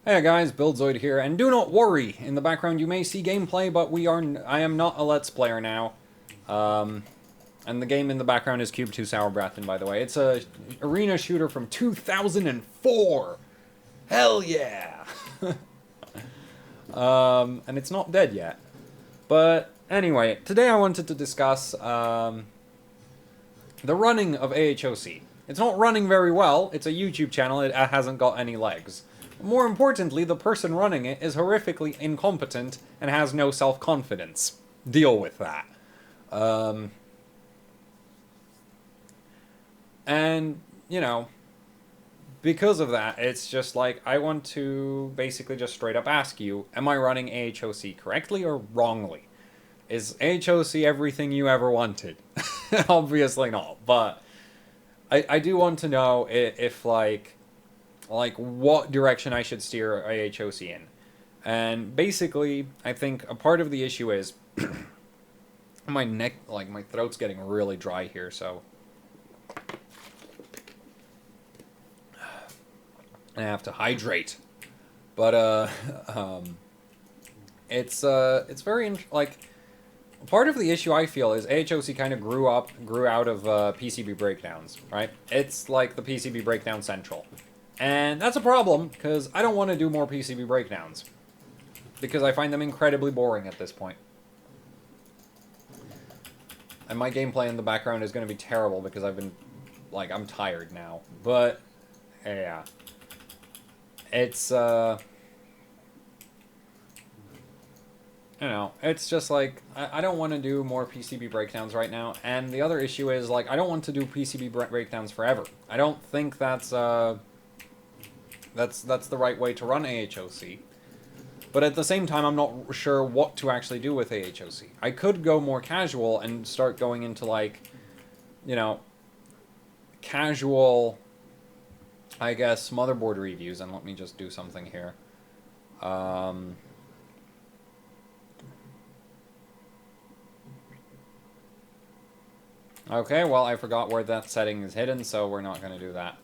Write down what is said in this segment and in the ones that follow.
Hey guys, Buildzoid here, and do not worry, in the background you may see gameplay, but I am not a Let's Player now. And the game in the background is Cube 2 Sour Breath, and by the way, it's a arena shooter from 2004! Hell yeah! And it's not dead yet. But anyway, today I wanted to discuss, the running of AHOC. It's not running very well, it's a YouTube channel, it hasn't got any legs. More importantly, the person running it is horrifically incompetent and has no self-confidence. Deal with that. And, you know, because of that, it's just like, I want to basically just straight up ask you, am I running AHOC correctly or wrongly? Is AHOC everything you ever wanted? Obviously not, but I do want to know if like what direction I should steer AHOC in. And basically, I think a part of the issue is my neck, like my throat's getting really dry here, so I have to hydrate. But it's very like part of the issue I feel is AHOC kind of grew out of PCB breakdowns, right? It's like the PCB breakdown central. And that's a problem, because I don't want to do more PCB breakdowns. Because I find them incredibly boring at this point. And my gameplay in the background is going to be terrible, because I've been, like, I'm tired now. But, yeah. It's, you know, it's just like, I don't want to do more PCB breakdowns right now. And the other issue is, like, I don't want to do PCB breakdowns forever. I don't think that's the right way to run AHOC. But at the same time, I'm not sure what to actually do with AHOC. I could go more casual and start going into, like, you know, casual, I guess, motherboard reviews. And let me just do something here. Okay, well, I forgot where that setting is hidden, so we're not going to do that.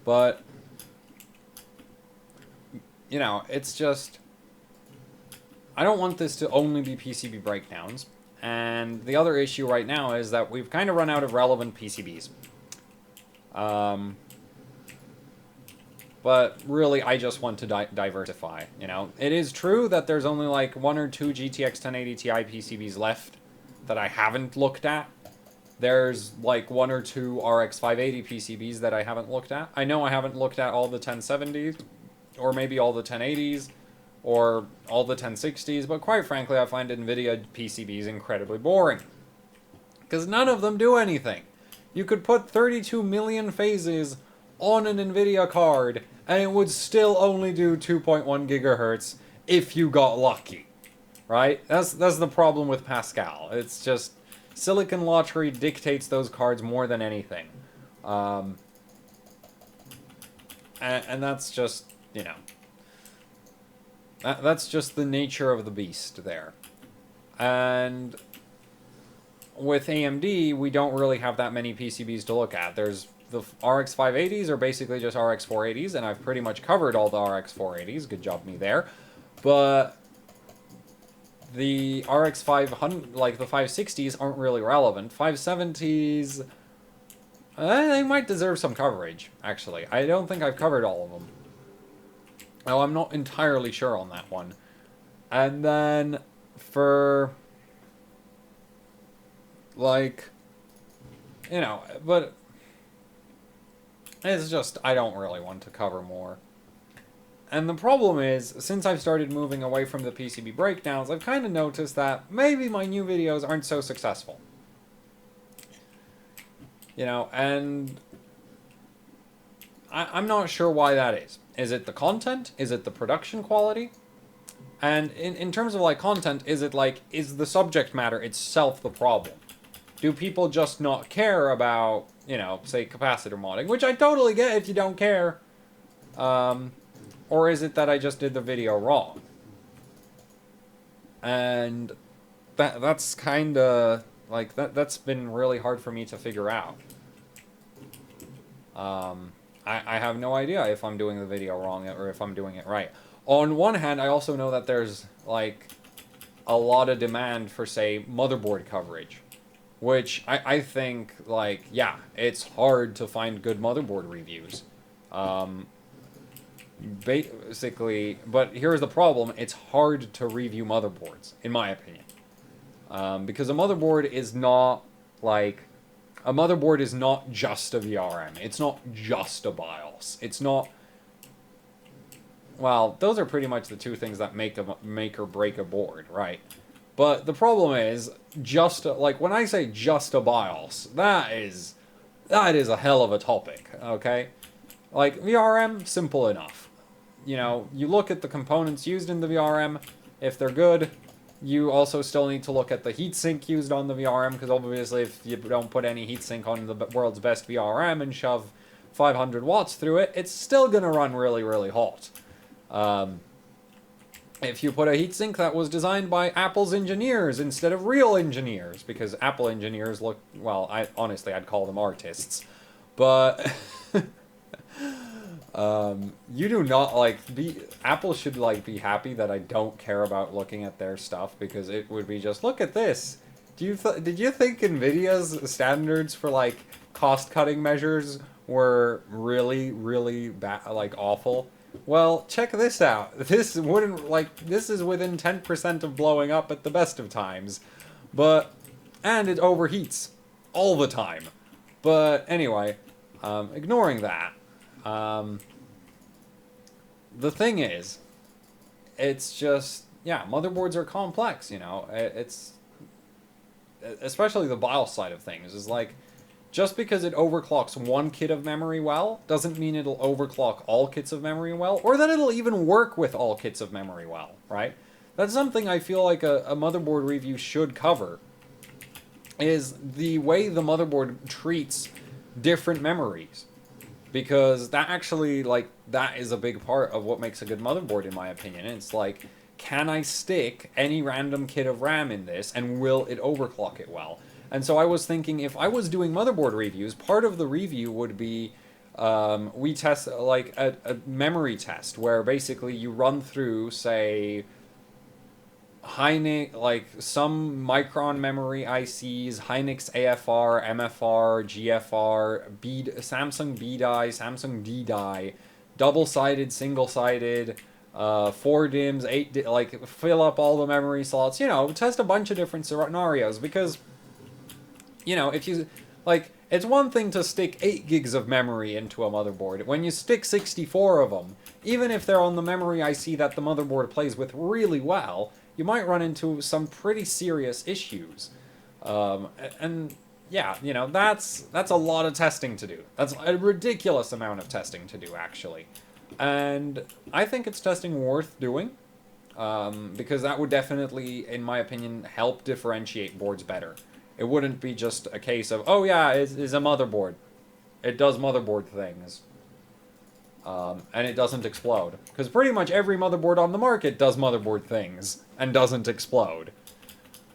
But you know, it's just, I don't want this to only be PCB breakdowns. And the other issue right now is that we've kind of run out of relevant PCBs. But really, I just want to diversify, you know. It is true that there's only like 1 or 2 GTX 1080 Ti PCBs left that I haven't looked at. There's like 1 or 2 RX 580 PCBs that I haven't looked at. I know I haven't looked at all the 1070s. Or maybe all the 1080s, or all the 1060s, but quite frankly, I find NVIDIA PCBs incredibly boring. Because none of them do anything. You could put 32 million phases on an NVIDIA card, and it would still only do 2.1 gigahertz if you got lucky. Right? That's the problem with Pascal. It's just, Silicon Lottery dictates those cards more than anything. And that's just, you know, that's just the nature of the beast there. And with AMD, we don't really have that many PCBs to look at. There's the RX 580s are basically just RX 480s, and I've pretty much covered all the RX 480s. Good job me there. But the RX 500, like the 560s, aren't really relevant. 570s, they might deserve some coverage, actually. I don't think I've covered all of them. Oh, I'm not entirely sure on that one. And then, for, like, you know, but it's just, I don't really want to cover more. And the problem is, since I've started moving away from the PCB breakdowns, I've kind of noticed that maybe my new videos aren't so successful. You know, and I'm not sure why that is. Is it the content? Is it the production quality? And in terms of, like, content, is it, like, is the subject matter itself the problem? Do people just not care about, you know, say, capacitor modding? Which I totally get if you don't care. Or is it that I just did the video wrong? And that's kind of, like, that's been really hard for me to figure out. I have no idea if I'm doing the video wrong or if I'm doing it right. On one hand, I also know that there's, like, a lot of demand for, say, motherboard coverage. Which, I think, like, yeah, it's hard to find good motherboard reviews. Basically, but here's the problem, it's hard to review motherboards, in my opinion. Because a motherboard is not, like... A motherboard is not just a VRM. It's not just a BIOS. It's not... Well, those are pretty much the two things that make or break a board, right? But the problem is, like, when I say just a BIOS, that is a hell of a topic, okay? Like, VRM, simple enough. You know, you look at the components used in the VRM, if they're good. You also still need to look at the heatsink used on the VRM, because obviously if you don't put any heatsink on the world's best VRM and shove 500 watts through it, it's still going to run really, really hot. If you put a heatsink that was designed by Apple's engineers instead of real engineers, because Apple engineers look, well, honestly, I'd call them artists. But... you do not, like, Apple should, like, be happy that I don't care about looking at their stuff, because it would be just, look at this. Did you think NVIDIA's standards for, like, cost-cutting measures were really, really bad, like, awful? Well, check this out. This wouldn't, like, this is within 10% of blowing up at the best of times. And it overheats all the time. But, anyway, ignoring that. The thing is, it's just, yeah, motherboards are complex, you know, it's, especially the BIOS side of things, is like, just because it overclocks one kit of memory well, doesn't mean it'll overclock all kits of memory well, or that it'll even work with all kits of memory well, right? That's something I feel like a motherboard review should cover, is the way the motherboard treats different memories. Because that actually, like, that is a big part of what makes a good motherboard, in my opinion. It's like, can I stick any random kit of RAM in this, and will it overclock it well? And so I was thinking, if I was doing motherboard reviews, part of the review would be, we test, like, a memory test, where basically you run through, say... like, some Micron memory ICs, Hynix AFR, MFR, GFR, Samsung B-die, Samsung D-die, double-sided, single-sided, 4 DIMMs, 8 like, fill up all the memory slots, you know, test a bunch of different scenarios, because, you know, if you, like, it's one thing to stick 8 gigs of memory into a motherboard. When you stick 64 of them, even if they're on the memory IC that the motherboard plays with really well, you might run into some pretty serious issues. And yeah, you know, that's a lot of testing to do. That's a ridiculous amount of testing to do, actually. And I think it's testing worth doing, because that would definitely, in my opinion, help differentiate boards better. It wouldn't be just a case of, oh yeah, it's a motherboard. It does motherboard things. And it doesn't explode. Because pretty much every motherboard on the market does motherboard things, and doesn't explode.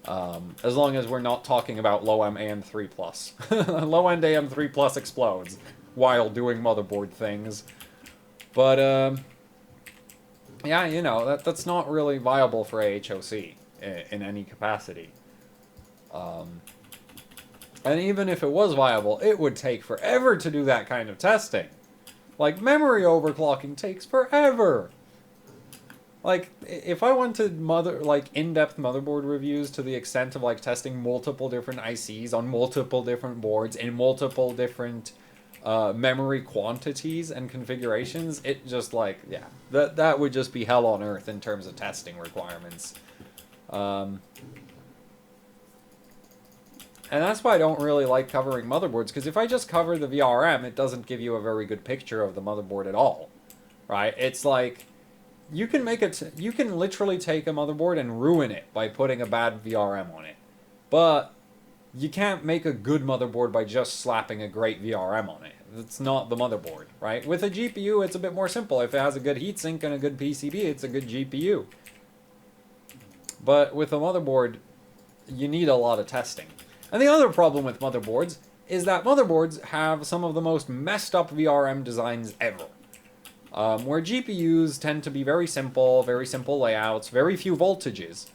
As long as we're not talking about low-end AM3+. Low-end AM3+ explodes, while doing motherboard things. But, yeah, you know, that's not really viable for AHOC in any capacity. And even if it was viable, it would take forever to do that kind of testing. Like, memory overclocking takes forever. Like, if I went to in-depth motherboard reviews to the extent of, like, testing multiple different ICs on multiple different boards in multiple different memory quantities and configurations, it just, like, yeah, that would just be hell on earth in terms of testing requirements. And that's why I don't really like covering motherboards, because if I just cover the VRM, it doesn't give you a very good picture of the motherboard at all, right? It's like, you can literally take a motherboard and ruin it by putting a bad VRM on it. But you can't make a good motherboard by just slapping a great VRM on it. It's not the motherboard, right? With a GPU, it's a bit more simple. If it has a good heatsink and a good PCB, it's a good GPU. But with a motherboard, you need a lot of testing. And the other problem with motherboards is that motherboards have some of the most messed up VRM designs ever. Where GPUs tend to be very simple layouts, very few voltages.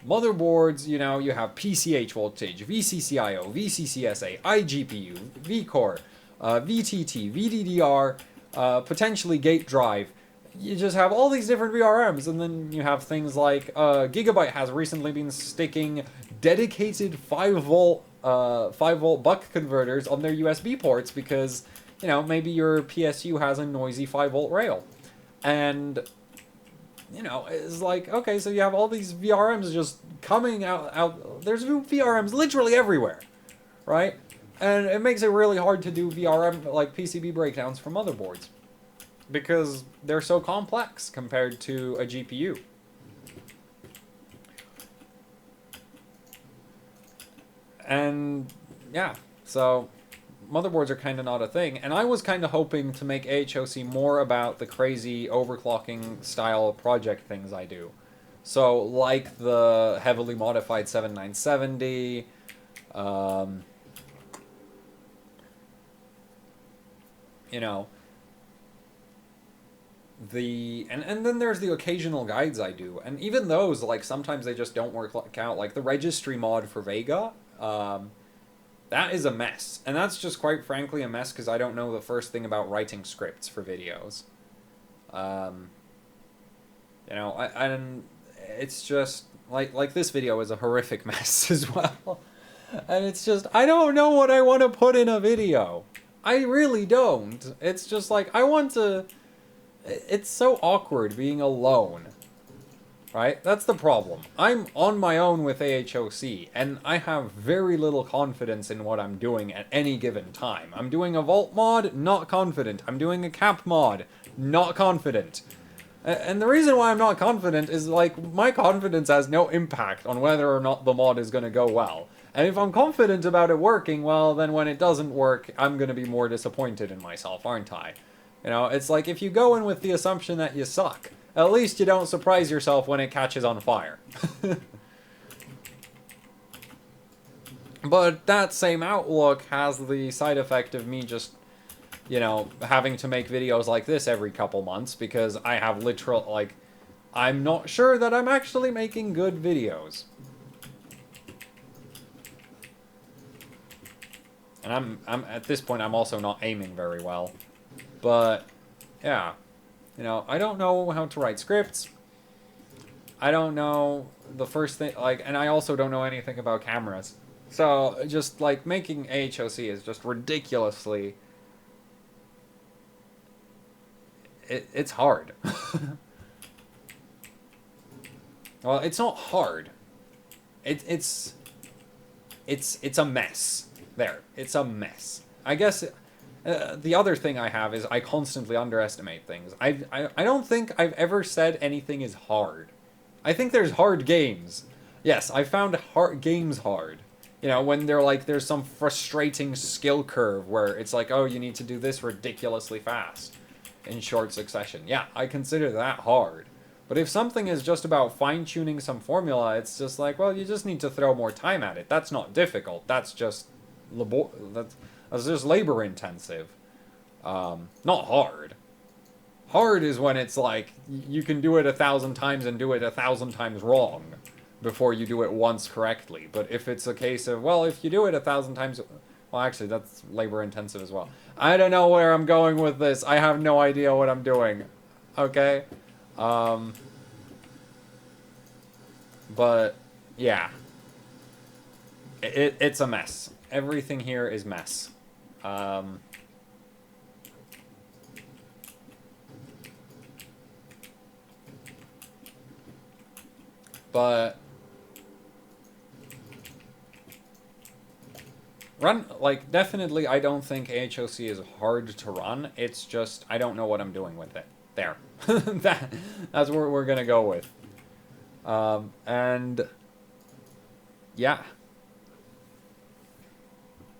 Motherboards, you know, you have PCH voltage, VCCIO, VCCSA, iGPU, vCore, VTT, VDDR, potentially gate drive. You just have all these different VRMs, and then you have things like Gigabyte has recently been sticking dedicated 5-volt buck converters on their USB ports because, you know, maybe your PSU has a noisy 5-volt rail. And, you know, it's like, okay, so you have all these VRMs just coming out. There's VRMs literally everywhere, right? And it makes it really hard to do VRM, like PCB breakdowns for motherboards, because they're so complex compared to a GPU. And yeah, so motherboards are kind of not a thing. And I was kind of hoping to make AHOC more about the crazy overclocking style project things I do. So like the heavily modified 7970, you know, and then there's the occasional guides I do, and even those, like, sometimes they just don't work out. Like the registry mod for Vega, that is a mess, and that's just quite frankly a mess because I don't know the first thing about writing scripts for videos. You know, and it's just like this video is a horrific mess as well, and it's just I don't know what I want to put in a video. I really don't. It's just like I want to. It's so awkward being alone, right? That's the problem. I'm on my own with AHOC, and I have very little confidence in what I'm doing at any given time. I'm doing a vault mod, not confident. I'm doing a cap mod, not confident. And the reason why I'm not confident is, like, my confidence has no impact on whether or not the mod is going to go well. And if I'm confident about it working, well, then when it doesn't work, I'm going to be more disappointed in myself, aren't I? You know, it's like if you go in with the assumption that you suck, at least you don't surprise yourself when it catches on fire. But that same outlook has the side effect of me just, you know, having to make videos like this every couple months because I have literal, like, I'm not sure that I'm actually making good videos. And I'm at this point, I'm also not aiming very well. But, yeah, you know, I don't know how to write scripts. I don't know the first thing, like, and I also don't know anything about cameras. So, just, like, making AHOC is just ridiculously... It's hard. Well, it's not hard. It's a mess. There, it's a mess. I guess... the other thing I have is I constantly underestimate things. I don't think I've ever said anything is hard. I think there's hard games. Yes, I found games hard. You know, when they're like, there's some frustrating skill curve where it's like, oh, you need to do this ridiculously fast in short succession. Yeah, I consider that hard. But if something is just about fine-tuning some formula, it's just like, well, you just need to throw more time at it. That's not difficult. That's just that's just labor intensive. Not hard. Hard is when it's like, you can do it 1,000 times and do it 1,000 times wrong before you do it once correctly. But if it's a case of, well, if you do it 1,000 times... Well, actually, that's labor intensive as well. I don't know where I'm going with this. I have no idea what I'm doing. Okay? But, yeah. It's a mess. Everything here is mess. But like, definitely I don't think AHOC is hard to run. It's just, I don't know what I'm doing with it. There. That's what we're gonna go with. And, yeah.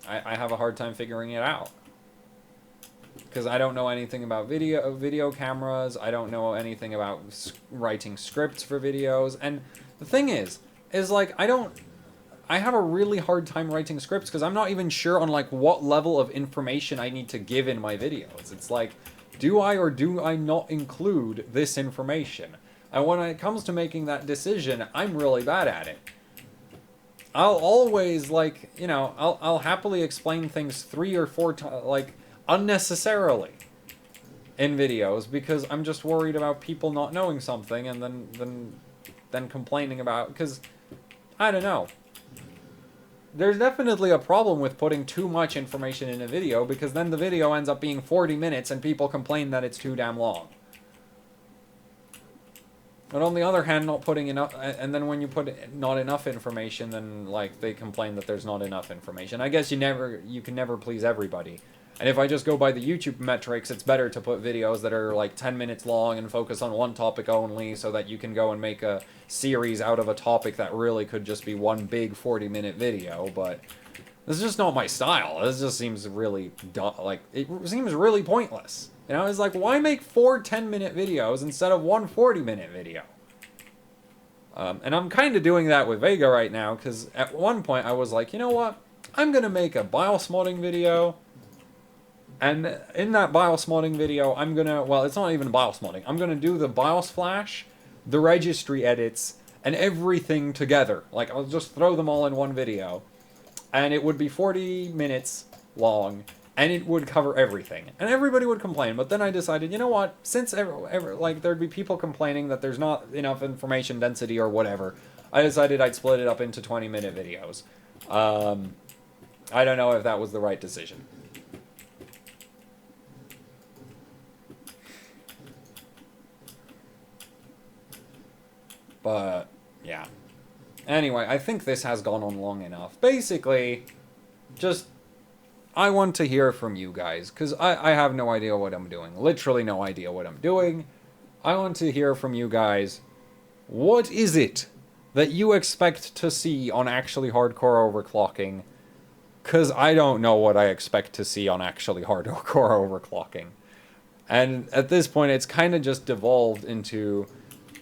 I have a hard time figuring it out. Because I don't know anything about video cameras. I don't know anything about writing scripts for videos. And the thing is like, I I have a really hard time writing scripts because I'm not even sure on like what level of information I need to give in my videos. It's like, do I or do I not include this information? And when it comes to making that decision, I'm really bad at it. I'll always, like, you know, I'll happily explain things 3 or 4 times, like, unnecessarily in videos because I'm just worried about people not knowing something and then complaining about, because, I don't know. There's definitely a problem with putting too much information in a video because then the video ends up being 40 minutes and people complain that it's too damn long. But on the other hand, not putting enough, and then when you put not enough information, then like they complain that there's not enough information. I guess you can never please everybody. And if I just go by the YouTube metrics, it's better to put videos that are like 10 minutes long and focus on one topic only so that you can go and make a series out of a topic that really could just be one big 40-minute video. But this is just not my style. This just seems really like it seems really pointless. You know, it's like, why make 4 10-minute videos instead of one 40-minute video? And I'm kind of doing that with Vega right now, because at one point I was like, you know what? I'm going to make a BIOS modding video. And in that BIOS modding video, I'm going to, well, it's not even BIOS modding. I'm going to do the BIOS flash, the registry edits, and everything together. Like, I'll just throw them all in one video. And it would be 40 minutes long. And it would cover everything. And everybody would complain. But then I decided, you know what? Since like there'd be people complaining that there's not enough information density or whatever, I decided I'd split it up into 20-minute videos. I don't know if that was the right decision. But, yeah. Anyway, I think this has gone on long enough. Basically, just... I want to hear from you guys, because I have no idea what I'm doing. Literally no idea what I'm doing. I want to hear from you guys. What is it that you expect to see on Actually Hardcore Overclocking? Because I don't know what I expect to see on Actually Hardcore Overclocking. And at this point, it's kind of just devolved into,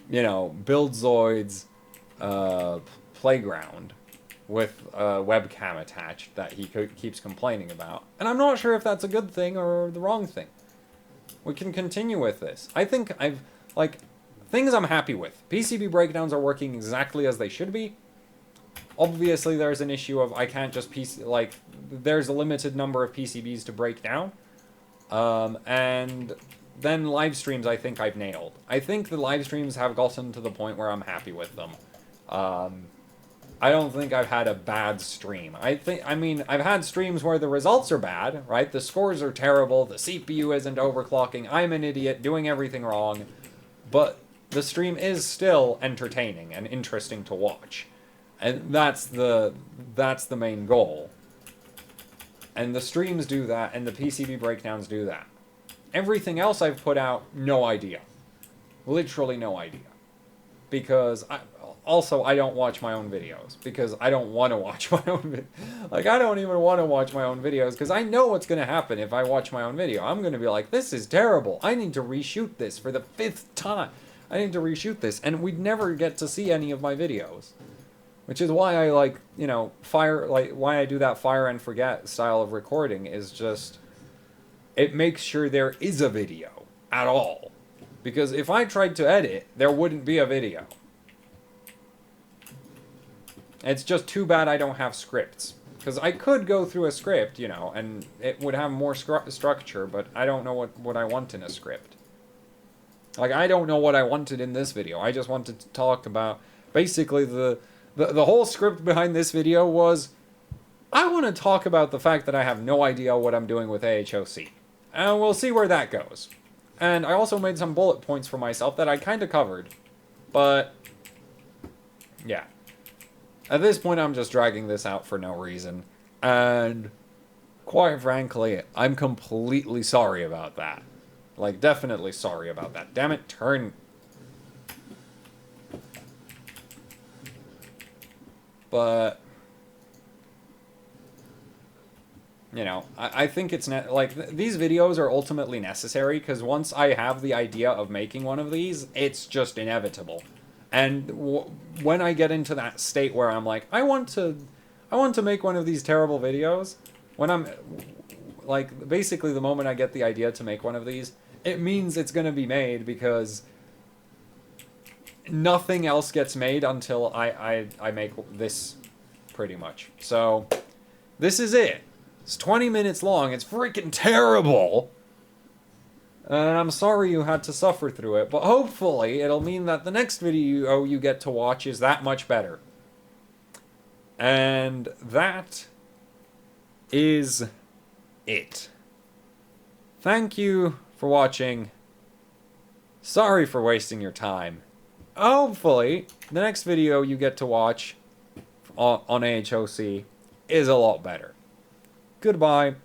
you know, Buildzoid's playground with a webcam attached that he keeps complaining about. And I'm not sure if that's a good thing or the wrong thing. We can continue with this. I think things I'm happy with. PCB breakdowns are working exactly as they should be. Obviously, there's an issue of I can't just there's a limited number of PCBs to break down. And then live streams I think I've nailed. I think the live streams have gotten to the point where I'm happy with them. I don't think I've had a bad stream. I mean, I've had streams where the results are bad, right? The scores are terrible, the CPU isn't overclocking, I'm an idiot, doing everything wrong. But the stream is still entertaining and interesting to watch. And that's the main goal. And the streams do that, and the PCB breakdowns do that. Everything else I've put out, no idea. Literally no idea. Because I don't watch my own videos. Because I don't want to watch my own videos. Like, I don't even want to watch my own videos. Because I know what's going to happen if I watch my own video. I'm going to be like, this is terrible. I need to reshoot this for the 5th time. I need to reshoot this. And we'd never get to see any of my videos. Which is why I why I do that fire and forget style of recording is just, it makes sure there is a video at all. Because if I tried to edit, there wouldn't be a video. It's just too bad I don't have scripts. Because I could go through a script, you know, and it would have more structure, but I don't know what I want in a script. Like, I don't know what I wanted in this video. I just wanted to talk about, basically, the whole script behind this video was, I want to talk about the fact that I have no idea what I'm doing with AHOC. And we'll see where that goes. And I also made some bullet points for myself that I kind of covered. But, yeah. At this point, I'm just dragging this out for no reason. And, quite frankly, I'm completely sorry about that. Like, definitely sorry about that. Damn it, turn. But, you know, I think it's these videos are ultimately necessary because once I have the idea of making one of these, it's just inevitable. And when I get into that state where I'm like, I want to I want to make one of these terrible videos when I'm, like, basically the moment I get the idea to make one of these, it means it's going to be made because nothing else gets made until I make this, pretty much. So, this is it. It's 20 minutes long. It's freaking terrible. And I'm sorry you had to suffer through it, but hopefully it'll mean that the next video you get to watch is that much better. And that is it. Thank you for watching. Sorry for wasting your time. Hopefully, the next video you get to watch on AHOC is a lot better. Goodbye.